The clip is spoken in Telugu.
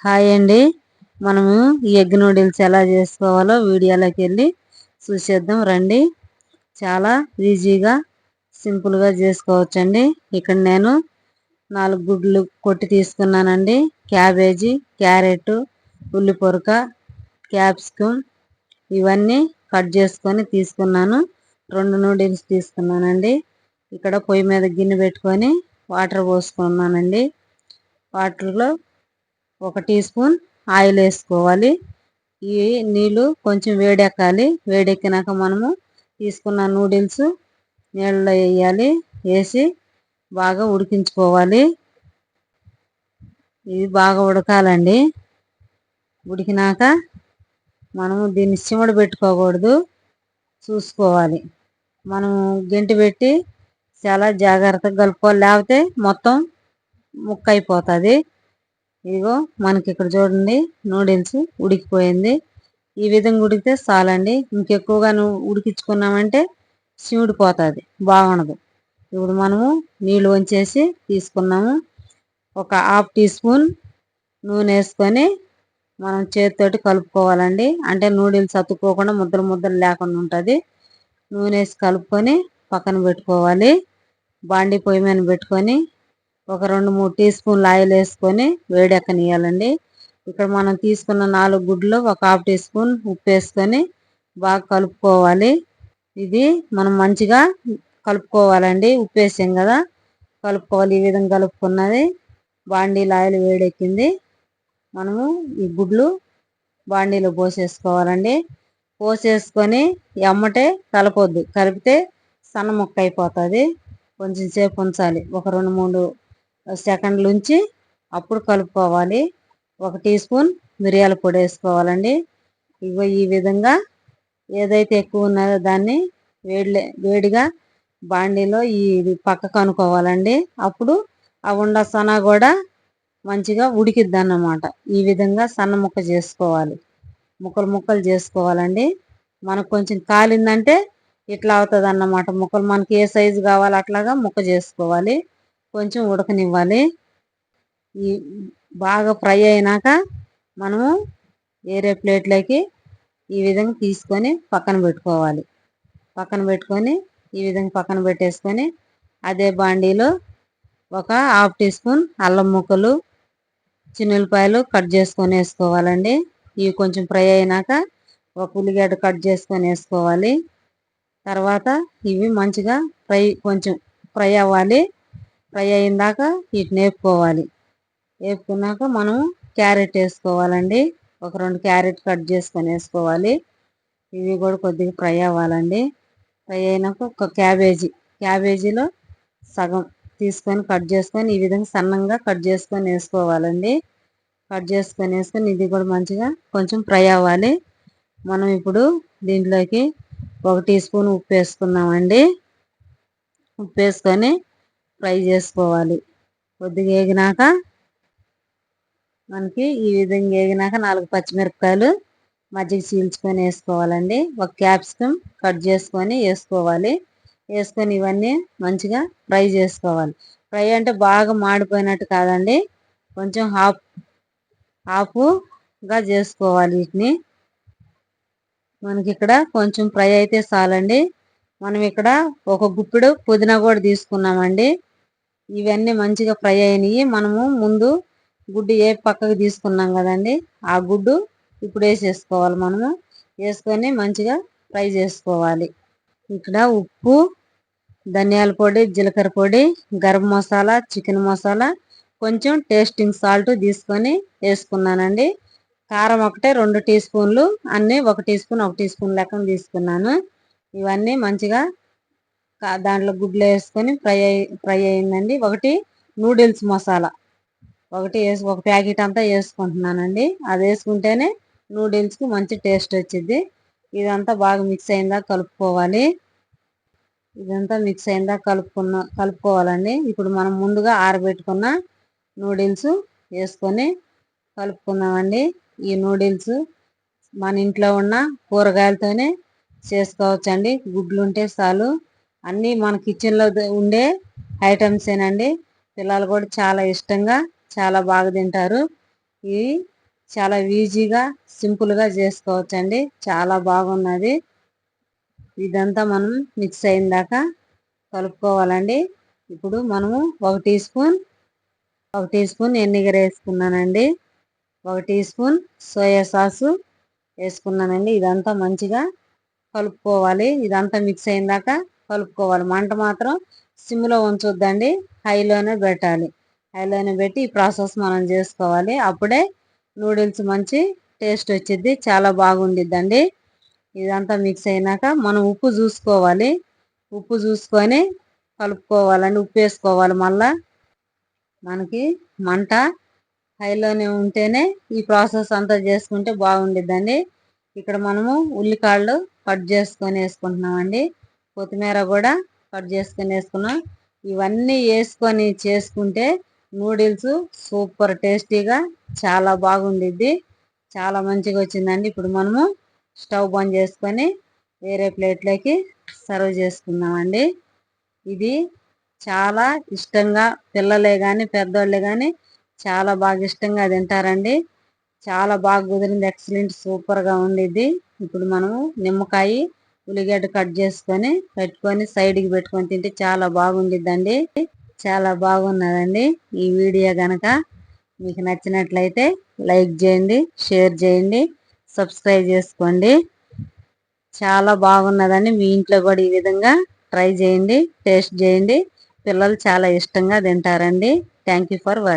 హాయ్ అండి. మనము ఈ ఎగ్ నూడిల్స్ ఎలా చేసుకోవాలో వీడియోలోకి వెళ్ళి చూసేద్దాం రండి. చాలా ఈజీగా సింపుల్గా చేసుకోవచ్చండి. ఇక్కడ నేను 4 గుడ్లు కొట్టి తీసుకున్నానండి. క్యాబేజీ, క్యారెట్, ఉల్లిపొరక, క్యాప్సికమ్ ఇవన్నీ కట్ చేసుకొని తీసుకున్నాను. 2 నూడిల్స్ తీసుకున్నానండి. ఇక్కడ పొయ్యి మీద గిన్నె పెట్టుకొని వాటర్ పోసుకున్నానండి. వాటర్లో 1 టీ స్పూన్ ఆయిల్ వేసుకోవాలి. ఈ నీళ్ళు కొంచెం వేడెక్కాలి. వేడెక్కినాక మనము తీసుకున్న నూడిల్స్ నీళ్ళలో వేయాలి. వేసి బాగా ఉడికించుకోవాలి. ఇది బాగా ఉడకాలండి. ఉడికినాక మనము దీన్ని సిమడ పెట్టుకోకూడదు, చూసుకోవాలి. మనము గెంటి పెట్టి చాలా జాగ్రత్తగా కలుపుకోవాలి, లేకపోతే మొత్తం ముక్క అయిపోతుంది. ఇదిగో మనకి ఇక్కడ చూడండి నూడిల్స్ ఉడికిపోయింది. ఈ విధంగా ఉడికితే చాలండి. ఇంకెక్కువగా ఉడికించుకున్నామంటే సిమిడిపోతుంది, బాగుండదు. ఇప్పుడు మనము నీళ్ళు వంచేసి తీసుకున్నాము. 1/2 టీ స్పూన్ నూనె వేసుకొని మనం చేతితోటి కలుపుకోవాలండి. అంటే నూడిల్స్ అతుక్కోకుండా ముద్దలు ముద్దలు లేకుండా ఉంటుంది. నూనె వేసి కలుపుకొని పక్కన పెట్టుకోవాలి. బాండీ పొయ్యి మీద పెట్టుకొని 2-3 టీ స్పూన్లు ఆయిల్ వేసుకొని వేడెక్కనియాలండి. ఇక్కడ మనం తీసుకున్న 4 గుడ్లు 1/2 టీ స్పూన్ ఉప్పు వేసుకొని బాగా కలుపుకోవాలి. ఇది మనం మంచిగా కలుపుకోవాలండి. ఉప్పు వేసాం కదా, కలుపుకోవాలి. ఈ విధంగా కలుపుకున్నది బాండీలో ఆయిల్ వేడెక్కింది. మనము ఈ గుడ్లు బాండీలో పోసేసుకోవాలండి. పోసేసుకొని ఎమ్మటే కలపొద్దు, కలిపితే సన్న ముక్క అయిపోతుంది. కొంచెం సేపు ఉంచాలి, 2-3 సెకండ్లు ఉంచి అప్పుడు కలుపుకోవాలి. 1 టీ స్పూన్ మిరియాల పొడి వేసుకోవాలండి. ఇగో ఈ విధంగా ఏదైతే ఎక్కువ ఉన్నదో దాన్ని వేడిగా బాండీలో ఇది పక్కకు అనుకోవాలండి. అప్పుడు ఆ ఉండ సనా కూడా మంచిగా ఉడికిద్ది అన్నమాట. ఈ విధంగా సన్న ముక్క చేసుకోవాలి, ముక్కలు ముక్కలు చేసుకోవాలండి. మనకు కొంచెం కాలిందంటే ఇట్లా అవుతుంది అన్నమాట. ముక్కలు మనకి ఏ సైజు కావాలో అట్లాగా ముక్క చేసుకోవాలి. కొంచెం ఉడకనివ్వాలి. ఈ బాగా ఫ్రై అయినాక మనము వేరే ప్లేట్లోకి ఈ విధంగా తీసుకొని పక్కన పెట్టుకోవాలి. పక్కన పెట్టుకొని ఈ విధంగా పక్కన పెట్టేసుకొని అదే బాండీలో 1/2 టీ స్పూన్ అల్లం ముక్కలు, చిన్నులపాయలు కట్ చేసుకొని వేసుకోవాలండి. ఇవి కొంచెం ఫ్రై అయినాక 1 ఉల్లిగడ్డ కట్ చేసుకొని వేసుకోవాలి. తర్వాత ఇవి మంచిగా కొంచెం ఫ్రై అవ్వాలి. ఫ్రై అయిందాక వీటిని వేపుకోవాలి. వేపుకున్నాక మనం క్యారెట్ వేసుకోవాలండి. 2 క్యారెట్ కట్ చేసుకొని వేసుకోవాలి. ఇవి కూడా కొద్దిగా ఫ్రై అవ్వాలండి. ఫ్రై అయినాక 1 క్యాబేజీలో సగం తీసుకొని కట్ చేసుకొని ఈ విధంగా సన్నంగా కట్ చేసుకొని వేసుకోవాలండి. కట్ చేసుకొని వేసుకొని ఇది కూడా మంచిగా కొంచెం ఫ్రై అవ్వాలి. మనం ఇప్పుడు దీంట్లోకి 1 టీ స్పూన్ ఉప్పు వేసుకున్నామండి. ఉప్పు వేసుకొని ఫ్రై చేసుకోవాలి. కొద్దిగా వేగినాక మనకి ఈ విధంగా వేగినాక 4 పచ్చిమిరపకాయలు మజ్జిగ చీల్చుకొని వేసుకోవాలండి. 1 క్యాప్సికమ్ కట్ చేసుకొని వేసుకోవాలి. వేసుకొని ఇవన్నీ మంచిగా ఫ్రై చేసుకోవాలి. ఫ్రై అంటే బాగా మాడిపోయినట్టు కాదండి, కొంచెం హాఫ్గా చేసుకోవాలి. వీటిని మనకి ఇక్కడ కొంచెం ఫ్రై అయితే చాలండి. మనం ఇక్కడ 1 గుప్పెడు పుదీనా కూడా తీసుకున్నామండి. ఇవన్నీ మంచిగా ఫ్రై అయినాయి. మనము ముందు గుడ్డు పక్కకు తీసుకున్నాం కదండి, ఆ గుడ్డు ఇప్పుడు వేసేసుకోవాలి. మనము వేసుకొని మంచిగా ఫ్రై చేసుకోవాలి. ఇక్కడ ఉప్పు, ధనియాల పొడి, జీలకర్ర పొడి, గరం మసాలా, చికెన్ మసాలా, కొంచెం టేస్టింగ్ సాల్ట్ తీసుకొని వేసుకున్నానండి. కారం ఒకటే 2 టీ స్పూన్లు, అన్నీ 1 టీ స్పూన్ లెక్కన తీసుకున్నాను. ఇవన్నీ మంచిగా దాంట్లో గుడ్లు వేసుకొని ఫ్రై అయిందండి. 1 నూడిల్స్ మసాలా 1 ప్యాకెట్ అంతా వేసుకుంటున్నానండి. అది వేసుకుంటేనే నూడిల్స్కి మంచి టేస్ట్ వచ్చింది. ఇదంతా బాగా మిక్స్ అయిందా కలుపుకోవాలి. ఇదంతా మిక్స్ అయిందా కలుపుకోవాలండి. ఇప్పుడు మనం ముందుగా ఆరబెట్టుకున్న నూడిల్స్ వేసుకొని కలుపుకుందామండి. ఈ నూడిల్స్ మన ఇంట్లో ఉన్న కూరగాయలతోనే చేసుకోవచ్చండి. గుడ్లు ఉంటే చాలు. అన్నీ మన కిచెన్లో ఉండే ఐటమ్సేనండి. పిల్లలు కూడా చాలా ఇష్టంగా చాలా బాగా తింటారు. ఇవి చాలా ఈజీగా సింపుల్గా చేసుకోవచ్చండి. చాలా బాగున్నది. ఇదంతా మనం మిక్స్ అయిన దాకా కలుపుకోవాలండి. ఇప్పుడు మనము ఒక టీ స్పూన్ ఎన్నిగర వేసుకున్నానండి. 1 టీ స్పూన్ సోయా సాసు వేసుకున్నానండి. ఇదంతా మంచిగా కలుపుకోవాలి. ఇదంతా మిక్స్ అయిన దాకా కలుపుకోవాలి. మంట మాత్రం సిమ్లో ఉంచొద్దండి, హైలోనే పెట్టాలి. హైలోనే పెట్టి ఈ ప్రాసెస్ మనం చేసుకోవాలి. అప్పుడే నూడిల్స్ మంచి టేస్ట్ వచ్చింది, చాలా బాగుండిద్దండి. ఇదంతా మిక్స్ అయినాక మనం ఉప్పు చూసుకోవాలి. ఉప్పు చూసుకొని కలుపుకోవాలండి. ఉప్పు వేసుకోవాలి. మళ్ళా మనకి మంట హైలోనే ఉంటేనే ఈ ప్రాసెస్ అంతా చేసుకుంటే బాగుండిద్దండి. ఇక్కడ మనము ఉల్లికాళ్ళు కట్ చేసుకొని వేసుకుంటున్నామండి. కొత్తిమీర కూడా కట్ చేసుకొని వేసుకున్నాం. ఇవన్నీ వేసుకొని చేసుకుంటే నూడిల్స్ సూపర్ టేస్టీగా చాలా బాగుండిద్ది. చాలా మంచిగా వచ్చిందండి. ఇప్పుడు మనము స్టవ్ బంద్ చేసుకొని వేరే ప్లేట్లోకి సర్వ్ చేసుకుందామండి. ఇది చాలా ఇష్టంగా పిల్లలే కానీ పెద్దోళ్ళే కానీ చాలా బాగా ఇష్టంగా తింటారండి. చాలా బాగా కుదిరింది. ఎక్సలెంట్ సూపర్గా ఉండిద్ది. ఇప్పుడు మనము నిమ్మకాయ ఉల్లిగడ్డ కట్ చేసుకొని పెట్టుకొని సైడ్కి పెట్టుకొని తింటే చాలా బాగుండిద్దండి. చాలా బాగున్నదండి. ఈ వీడియో కనుక మీకు నచ్చినట్లయితే లైక్ చేయండి, షేర్ చేయండి, సబ్స్క్రైబ్ చేసుకోండి. చాలా బాగున్నదండి. మీ ఇంట్లో కూడా ఈ విధంగా ట్రై చేయండి, టేస్ట్ చేయండి. పిల్లలు చాలా ఇష్టంగా తింటారండి. Thank you for watching.